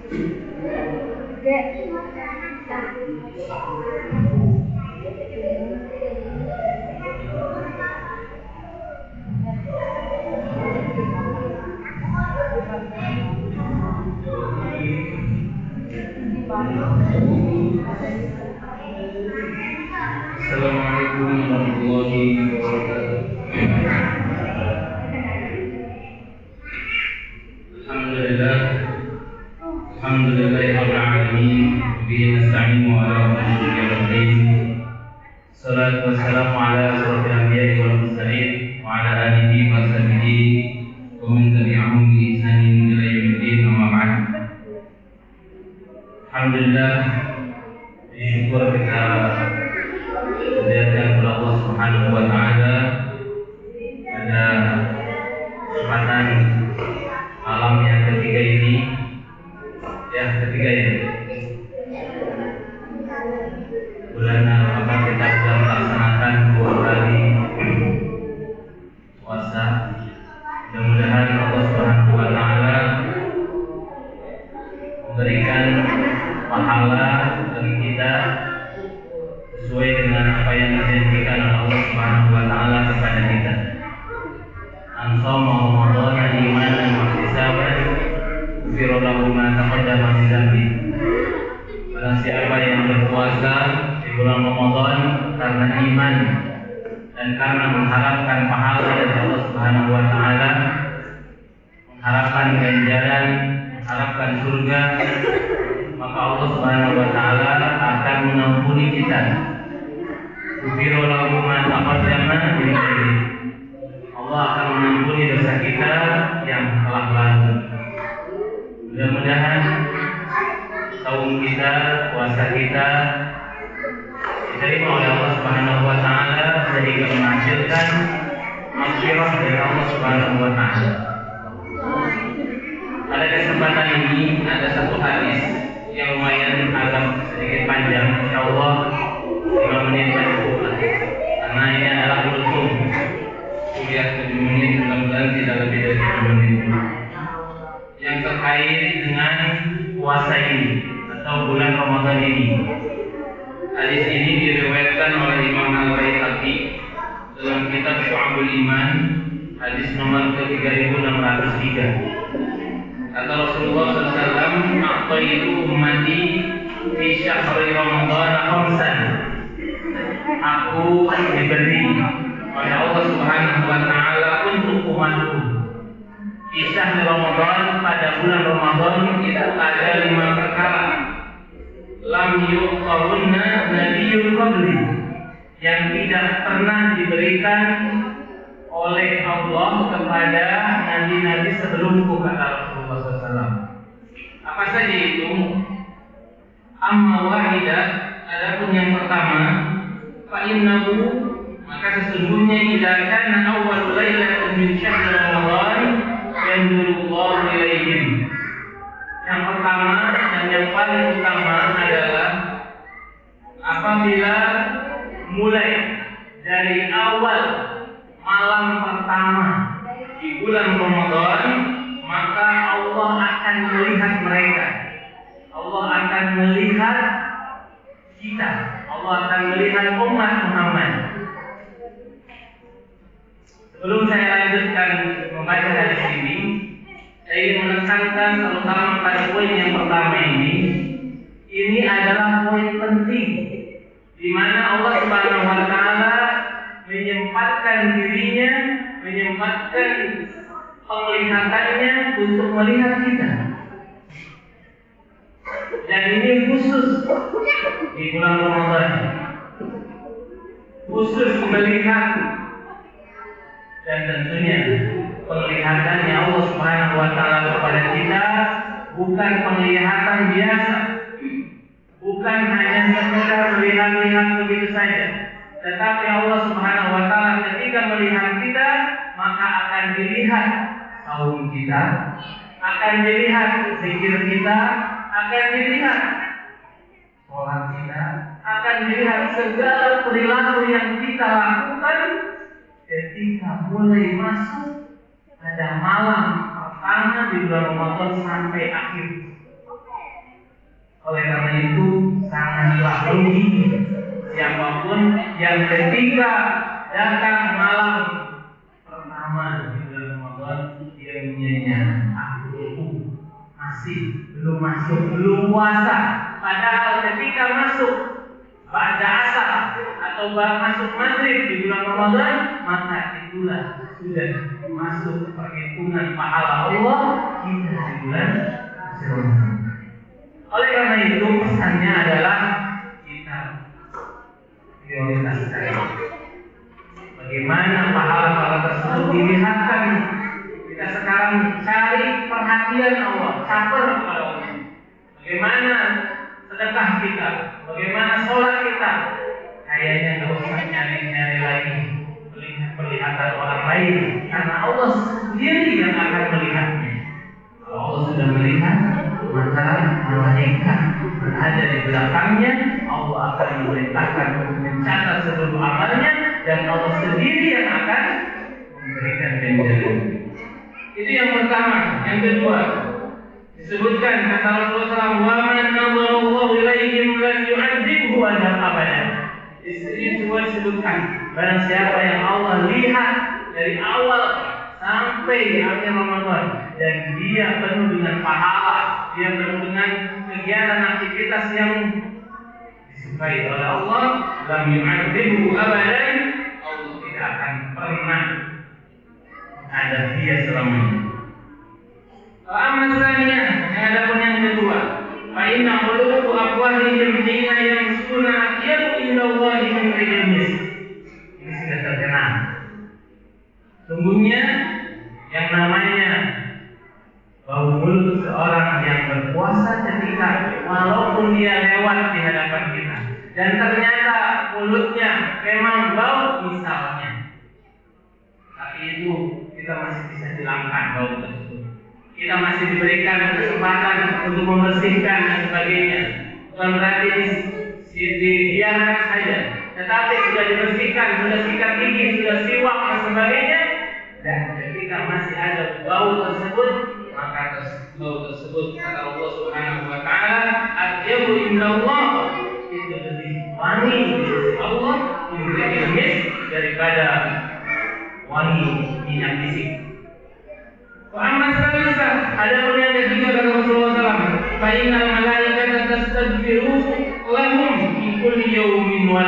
Assalamualaikum warahmatullahi wabarakatuh. Alhamdulillahirabbil alamin, bihi nasta'inu ala umuri din. Salatu wassalamu ala asyrofil anbiya'i wal mursalin wa ala alihi wa sahbihi wa man tabi'ahum bi ihsanin ila yaumiddin, amma ba'd. Alhamdulillah, syukur kita kepada Allah Subhanahu wa taala pada kesempatan malam yang ketiga ini, bulan Ramadan kita sudah melaksanakan 2 hari puasa. Mudah-mudahan Allah Subhanahu wa taala memberikan pahala bagi kita sesuai dengan apa yang dijanjikan oleh Allah Subhanahu wa taala kepada kita. Ansama Ramadan imanan wa ihtisaban ghufira lahu ma taqaddama min dhanbi. Barang siapa yang berpuasa di bulan Ramadan karena iman dan karena mengharapkan pahala dari Allah Subhanahu wa taala, mengharapkan ganjaran, mengharapkan surga, maka Allah Subhanahu wa taala akan mengampuni kita. Ghufira lahu ma taqaddama min dhanbi. Allah akan mengampuni dosa kita yang telah lalu. Mudah-mudahan saum kita, puasa kita diterima oleh Allah Subhanahu wa taala sehingga menghasilkan maghfirah dari Allah Subhanahu wa taala. Pada kesempatan ini ada satu hadis yang lumayan agak sedikit panjang, insyaallah 5 menit cukup karena ini adalah kultum kuliah 7 menit, mudah-mudahan tidak lebih dari 7 menit, yang terkait dengan puasa ini atau bulan Ramadan ini. Hadis ini diriwayatkan oleh Imam Al-Baihaqi dalam kitab Syu'abul Iman, hadis nomor ke-3603. Kata Rasulullah SAW, "A'taitu ummati fi syahri Ramadan khamsan." Aku diberi oleh Allah Subhanahu wa taala untuk umatku di syahri Ramadan, pada bulan Ramadan itu ada 5 perkara lam yuqarunna nabiyyun qabli, yang tidak pernah diberikan oleh Allah kepada nabi-nabi sebelumku, kata Rasulullah SAW. Apa saja itu? Amma wahidah, adapun yang pertama, fa innahu, maka sesungguhnya idza kana awwalul lailatin min syahri Ramadan yanzurullahu ilaihim. Yang pertama dan yang paling utama adalah apabila mulai dari awal malam pertama di bulan Ramadan, maka Allah akan melihat mereka. Allah akan melihat kita. Allah akan melihat umat Muhammad. Sebelum saya lanjutkan membaca hadis ini, saya ingin menekankan terutama pada poin yang pertama ini. Ini adalah poin penting di mana Allah Subhanahu wa taala menyempatkan dirinya, menyempatkan penglihatannya untuk melihat kita. Dan ini khusus di bulan Ramadan, khusus melihat, dan tentunya penglihatannya Allah Subhanahu wa taala kepada kita bukan penglihatan biasa, bukan hanya sekedar melihat-lihat begitu saja, tetapi Allah Subhanahu wa taala ketika melihat kita, maka akan dilihat saum kita, akan dilihat zikir kita, akan dilihat sholat kita, akan dilihat segala perilaku yang kita lakukan ketika mulai masuk pada malam pertama di bulan Ramadan sampai akhir. Oleh karena itu sangatlah rugi siapapun yang ketika datang malam pertama di bulan Ramadan dia menyanyikan aku masih belum masuk, belum puasa. Padahal ketika masuk pada asar atau masuk maghrib di bulan Ramadan, maka itulah sudah masuk perhitungan pahala Allah kita di bulan Ramadan. Oleh karena itu pesannya adalah kita prioritaskan bagaimana pahala-pahala tersebut dilihatkan. Kita sekarang cari perhatian Allah, sabar kepada Allah. Bagaimana sedekah kita, bagaimana sholat kita. Kayaknya nggak usah nyari-nyari lagi perlihatan orang lain, karena Allah sendiri yang akan melihatnya. Kalau Allah sudah melihat, maka malaikat berada di belakangnya. Allah akan memerintahkan untuk mencatat seluruh amalnya, dan Allah sendiri yang akan memberikan ganjaran. Itu yang pertama. Yang kedua, disebutkan kata Rasulullah SAW, "Wa man nadharallahu ilaihim lan yu'adzibhu abadan." Disebutkan barang siapa yang Allah lihat dari awal sampai di akhir Ramadan dan dia penuh dengan pahala, dia penuh dengan kegiatan aktivitas yang disukai oleh Allah, lam yu'adzibhu abadan, Allah tidak akan pernah ada dia selamanya. Amasannya, adapun yang kedua, fa inna qulubu aqwalihim hina yamsuna atyadu indallahi min rijlis. Ini sudah terkenal. Sungguhnya yang namanya bau mulut seorang yang berpuasa ketika walaupun dia lewat di hadapan kita dan ternyata mulutnya memang bau misalnya, tapi itu kita masih bisa hilangkan bau tersebut. Kita masih diberikan kesempatan untuk membersihkan dan sebagainya. Bukan berarti dibiarkan saja, tetapi sudah dibersihkan, sudah sikat gigi, sudah siwak dan sebagainya. Dan ketika masih ada bau tersebut, maka bau tersebut kata Allah Subhanahu wa taala, "Atyabu indallah", itu lebih wangi di sisi Allah daripada wangi minyak misik. Wa amma salisa, ada pun yang ketiga kata Rasulullah SAW, fa innal malaikata tastaghfiru lahum fi kulli yawmin wa